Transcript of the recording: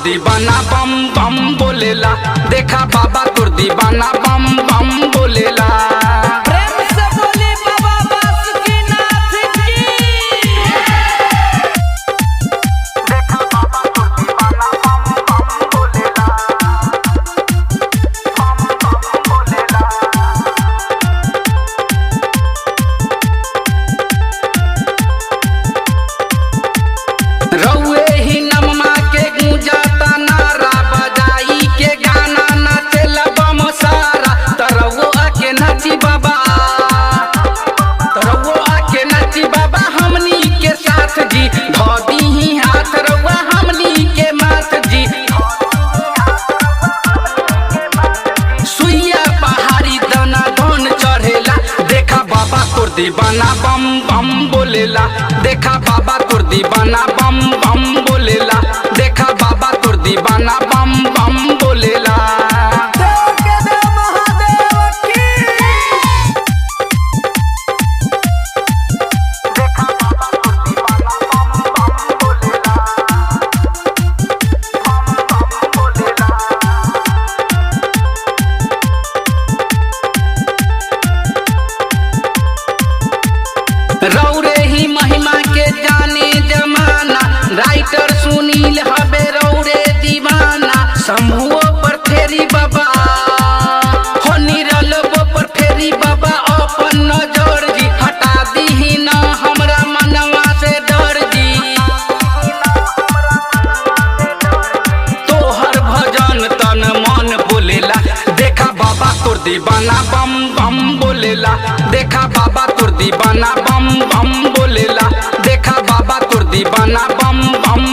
दीवाना बम बम बोलेला, देखा बाबा तोर दीवाना बम बम बोलेला। प्रेम से बोली बाबा बासुकीनाथ की। देखा बाबा तोर दीवाना बम बम बोलेला, बम बम बोलेला। रउए ही नममा के गूंजाता नारा, बजाई के गाना नाचेला बम सारा। तरवो आके नाची बाबा, तरवो आके नाची बाबा हमनी के साथ जी। धोदी ही हाथ रउआ हमनी के माथ जी। सुइया पहाड़ी दाना धन चढ़ेला, देखा बाबा तोर दीवाना बम बम बोलेला, देखा बाबा तोर दीवाना बम बम बोलेला, देखा बाबा तोर दीवाना बम बम बोलेला। देव के देव महादेव की। देखा बाबा तोर दीवाना बम बम बोलेला, बम बम बोलेला। रौरे ही महिमा के जाने जमाना, राइटर सुनील हबे रौरे दीवाना। समूह पर फेरी बाबा हो, निरलबो पर फेरी बाबा अपन नजर जी। हटा दीही ना हमरा मनवा से डर जी, तोहर भजन तन मन बोलेला, देखा बाबा तोर दीवाना बम बम बोलेला, देखा बाबा तोर दीवाना बम बम बोलेला, देखा बाबा तोर दीवाना बम बम